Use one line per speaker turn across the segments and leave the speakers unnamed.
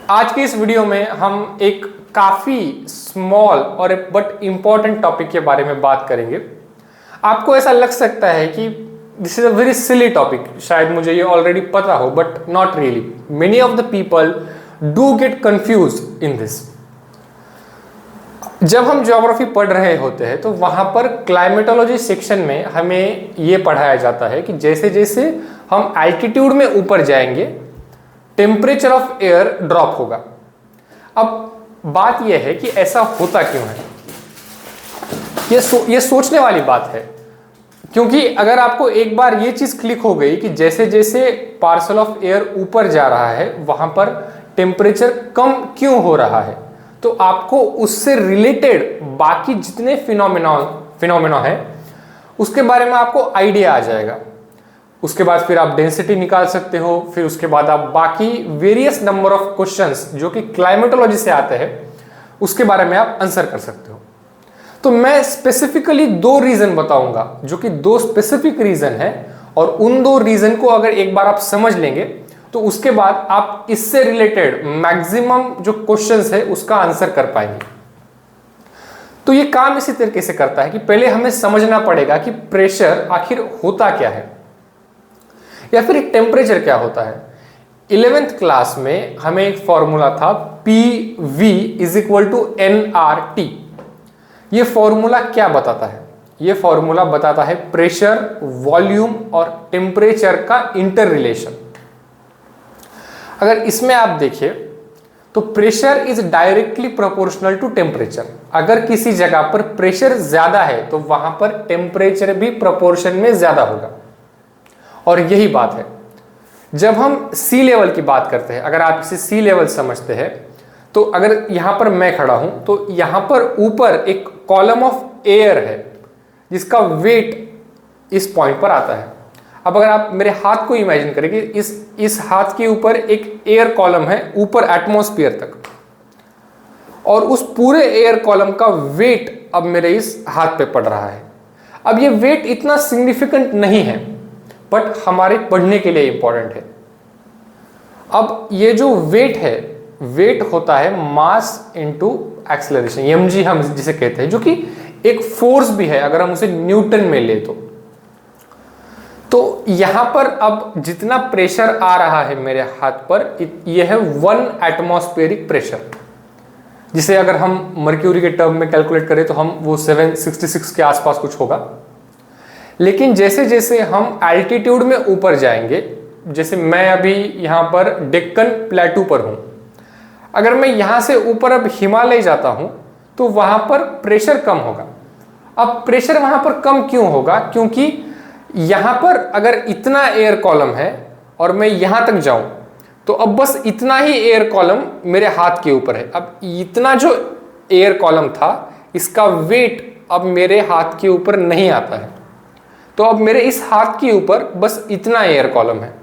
आज की इस वीडियो में हम एक काफी स्मॉल और बट इंपॉर्टेंट टॉपिक के बारे में बात करेंगे। आपको ऐसा लग सकता है कि this is a very silly topic, शायद मुझे ये ऑलरेडी पता हो, but not really. Many of the people do get confuse in this. जब हम ज्योग्राफी पढ़ रहे होते हैं तो वहां पर क्लाइमेटोलॉजी सेक्शन में हमें ये पढ़ाया जाता है कि जैसे जैसे हम एल्टीट्यूड में ऊपर जाएंगे टेम्परेचर ऑफ एयर ड्रॉप होगा। अब बात यह है कि ऐसा होता क्यों है, ये सोचने वाली बात है, क्योंकि अगर आपको एक बार ये चीज क्लिक हो गई कि जैसे जैसे पार्सल ऑफ एयर ऊपर जा रहा है वहां पर टेम्परेचर कम क्यों हो रहा है, तो आपको उससे रिलेटेड बाकी जितने फिनोमेना है उसके बारे में आपको आइडिया आ जाएगा। उसके बाद फिर आप डेंसिटी निकाल सकते हो, फिर उसके बाद आप बाकी वेरियस नंबर ऑफ क्वेश्चंस जो कि क्लाइमेटोलॉजी से आते हैं उसके बारे में आप आंसर कर सकते हो। तो मैं स्पेसिफिकली दो रीजन बताऊंगा जो कि दो स्पेसिफिक रीजन है, और उन दो रीजन को अगर एक बार आप समझ लेंगे तो उसके बाद आप इससे रिलेटेड मैक्सिमम जो क्वेश्चंस है उसका आंसर कर पाएंगे। तो ये काम इसी तरीके से करता है कि पहले हमें समझना पड़ेगा कि प्रेशर आखिर होता क्या है या फिर टेम्परेचर क्या होता है। 11th क्लास में हमें एक फॉर्मूला था PV = nRT। ये फॉर्मूला क्या बताता है? ये फॉर्मूला बताता है प्रेशर, वॉल्यूम और टेम्परेचर का इंटर रिलेशन। अगर इसमें आप देखिए तो pressure is directly proportional to temperature. अगर किसी जगह पर प्रेशर ज्यादा है तो वहां पर टेम्परेचर भी प्रोपोर्शन में ज्यादा होगा। और यही बात है जब हम सी लेवल की बात करते हैं। अगर आप इसे सी लेवल समझते हैं तो अगर यहां पर मैं खड़ा हूं तो यहां पर ऊपर एक कॉलम ऑफ एयर है जिसका वेट इस पॉइंट पर आता है। अब अगर आप मेरे हाथ को इमेजिन करेंगे, इस हाथ के ऊपर एक एयर कॉलम है ऊपर एटमॉस्फेयर तक, और उस पूरे एयर कॉलम का वेट अब मेरे इस हाथ पे पड़ रहा है। अब ये वेट इतना सिग्निफिकेंट नहीं है बट हमारे पढ़ने के लिए इंपॉर्टेंट है। अब ये जो वेट है, वेट होता है मास इनटू एक्सेलरेशन, mg हम जिसे कहते हैं, जो कि एक फोर्स भी है अगर हम उसे न्यूटन में ले तो यहां पर अब जितना प्रेशर आ रहा है मेरे हाथ पर, यह है 1 एटमॉस्फेरिक प्रेशर, जिसे अगर हम मर्क्यूरी के टर्म में कैलकुलेट करें तो हम वो 766 के आसपास कुछ होगा। लेकिन जैसे जैसे हम एल्टीट्यूड में ऊपर जाएंगे, जैसे मैं अभी यहां पर डेक्कन प्लेटू पर हूं, अगर मैं यहां से ऊपर अब हिमालय जाता हूं तो वहां पर प्रेशर कम होगा। अब प्रेशर वहां पर कम क्यों होगा? क्योंकि यहां पर अगर इतना एयर कॉलम है और मैं यहां तक जाऊं तो अब बस इतना ही एयर कॉलम मेरे हाथ के ऊपर है। अब इतना जो एयर कॉलम था इसका वेट अब मेरे हाथ के ऊपर नहीं आता है, तो अब मेरे इस हाथ के ऊपर बस इतना एयर कॉलम है।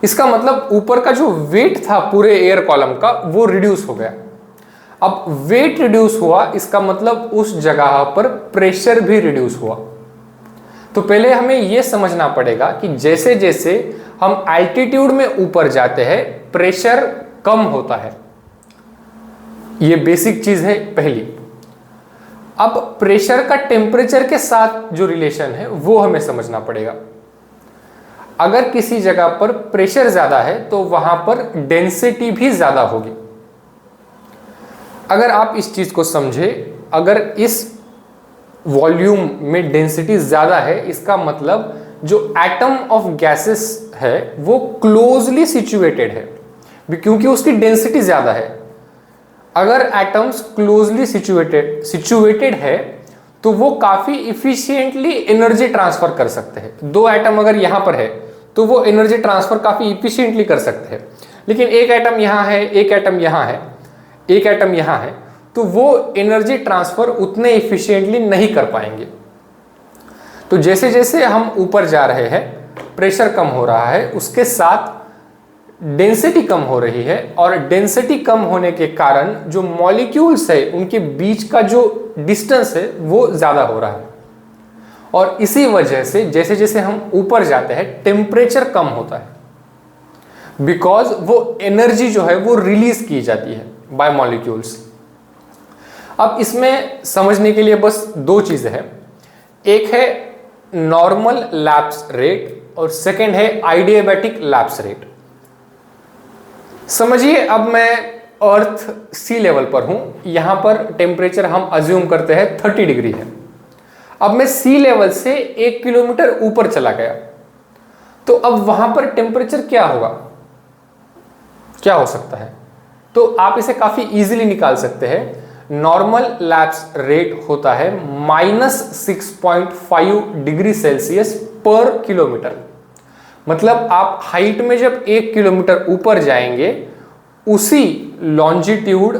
इसका मतलब ऊपर का जो वेट था पूरे एयर कॉलम का वो रिड्यूस हो गया। अब वेट रिड्यूस हुआ, इसका मतलब उस जगह पर प्रेशर भी रिड्यूस हुआ। तो पहले हमें यह समझना पड़ेगा कि जैसे जैसे हम एल्टीट्यूड में ऊपर जाते हैं प्रेशर कम होता है। यह बेसिक चीज है पहली। अब प्रेशर का टेम्परेचर के साथ जो रिलेशन है वो हमें समझना पड़ेगा। अगर किसी जगह पर प्रेशर ज्यादा है तो वहां पर डेंसिटी भी ज्यादा होगी। अगर आप इस चीज को समझे, अगर इस वॉल्यूम में डेंसिटी ज्यादा है इसका मतलब जो एटम ऑफ गैसेस है वो क्लोजली सिचुएटेड है, क्योंकि उसकी डेंसिटी ज्यादा है। अगर एटम्स क्लोजली सिचुएटेड है तो वो काफी इफिशिएंटली एनर्जी ट्रांसफर कर सकते हैं। दो एटम अगर यहां पर है तो वो एनर्जी ट्रांसफर काफी इफिशिएंटली कर सकते हैं, लेकिन एक एटम यहां है, एक एटम यहां है, एक एटम यहां है, तो वो एनर्जी ट्रांसफर उतने इफिशिएंटली नहीं कर पाएंगे। तो जैसे जैसे हम ऊपर जा रहे हैं प्रेशर कम हो रहा है, उसके साथ डेंसिटी कम हो रही है, और डेंसिटी कम होने के कारण जो मॉलिक्यूल्स है उनके बीच का जो डिस्टेंस है वो ज्यादा हो रहा है। और इसी वजह से जैसे जैसे हम ऊपर जाते हैं टेम्परेचर कम होता है। बिकॉज वो एनर्जी जो है वो रिलीज की जाती है बाय मॉलिक्यूल्स। अब इसमें समझने के लिए बस दो चीजें हैं, एक है नॉर्मल लैप्स रेट और सेकंड है आइडियाबैटिक लैप्स रेट। समझिए, अब मैं अर्थ सी लेवल पर हूं, यहां पर टेम्परेचर हम अज्यूम करते हैं 30 डिग्री है। अब मैं सी लेवल से 1 किलोमीटर ऊपर चला गया, तो अब वहां पर टेम्परेचर क्या होगा, क्या हो सकता है? तो आप इसे काफी इजीली निकाल सकते हैं। नॉर्मल लैप्स रेट होता है -6.5 डिग्री सेल्सियस पर किलोमीटर। मतलब आप हाइट में जब 1 किलोमीटर ऊपर जाएंगे, उसी लॉन्जिट्यूड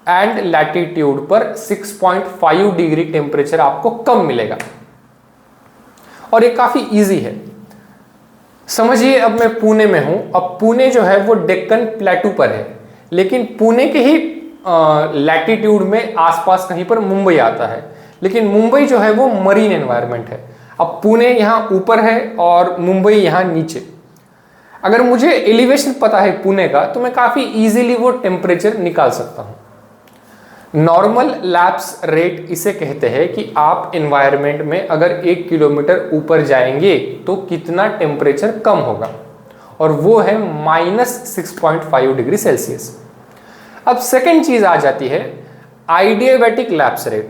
एंड लैटिट्यूड पर 6.5 डिग्री टेम्परेचर आपको कम मिलेगा। और ये काफी इजी है। समझिए, अब मैं पुणे में हूं। अब पुणे जो है वो डेक्कन प्लेटू पर है, लेकिन पुणे के ही लैटिट्यूड में आसपास कहीं पर मुंबई आता है, लेकिन मुंबई जो है वो मरीन एनवायरनमेंट है। अब पुणे यहाँ ऊपर है और मुंबई यहाँ नीचे। अगर मुझे एलिवेशन पता है पुणे का, तो मैं काफी इजीली वो टेम्परेचर निकाल सकता हूँ। नॉर्मल लैप्स रेट इसे कहते हैं कि आप एनवायरनमेंट में अगर 1 किलोमीटर ऊपर जाएंगे तो कितना टेम्परेचर कम होगा, और वो है -6.5 डिग्री सेल्सियस। अब सेकंड चीज आ जाती है आइडियाबैटिक लैप्स रेट।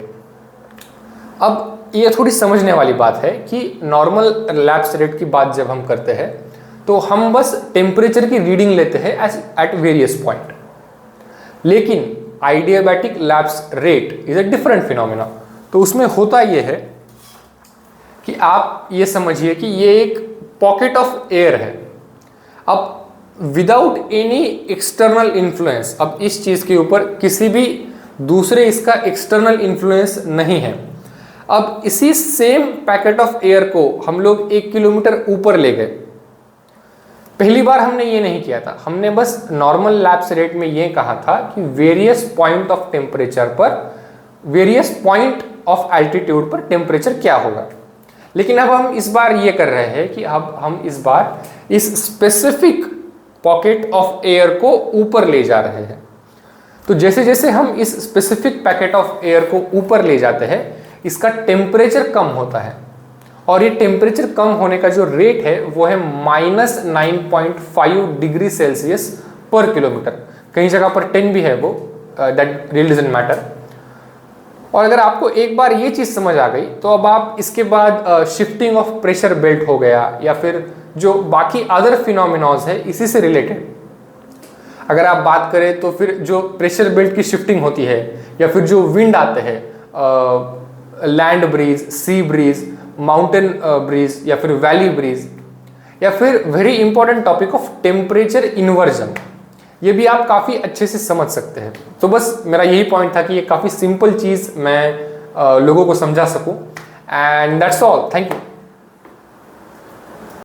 अब ये थोड़ी समझने वाली बात है कि नॉर्मल लैप्स रेट की बात जब हम करते हैं तो हम बस टेम्परेचर की रीडिंग लेते हैं एट वेरियस पॉइंट, लेकिन adiabatic lapse rate is a different phenomena. तो उसमें होता यह है कि आप ये समझिए कि ये एक पॉकेट ऑफ एयर है। अब विदाउट एनी एक्सटर्नल इन्फ्लुएंस, अब इस चीज के ऊपर किसी भी दूसरे इसका एक्सटर्नल इन्फ्लुएंस नहीं है। अब इसी सेम पैकेट ऑफ एयर को हम लोग 1 किलोमीटर ऊपर ले गए। पहली बार हमने ये नहीं किया था, हमने बस नॉर्मल लैप्स रेट में ये कहा था कि वेरियस पॉइंट ऑफ टेम्परेचर पर, वेरियस पॉइंट ऑफ एल्टीट्यूड पर टेम्परेचर क्या होगा। लेकिन अब हम इस बार ये कर रहे हैं कि अब हम इस बार इस स्पेसिफिक पॉकेट ऑफ एयर को ऊपर ले जा रहे हैं। तो जैसे जैसे हम इस स्पेसिफिक पैकेट ऑफ एयर को ऊपर ले जाते हैं, इसका टेम्परेचर कम होता है, और ये टेम्परेचर कम होने का जो रेट है वो है -9.5 डिग्री सेल्सियस पर किलोमीटर। कई जगह पर 10 भी है वो, दैट रियली डजंट मैटर। और अगर आपको एक बार ये चीज समझ आ गई, तो अब आप इसके बाद शिफ्टिंग ऑफ प्रेशर बेल्ट हो गया, या फिर जो बाकी अदर फिनोमिनॉज है इसी से रिलेटेड अगर आप बात करें, तो फिर जो प्रेशर बेल्ट की शिफ्टिंग होती है, या फिर जो विंड आते हैं, land breeze, sea breeze, mountain breeze, या फिर वैली ब्रीज, या फिर very important topic of temperature inversion, ये भी आप काफ़ी अच्छे से समझ सकते हैं। तो बस मेरा यही पॉइंट था कि ये काफ़ी सिंपल चीज़ मैं लोगों को समझा सकूं। And that's all, thank you.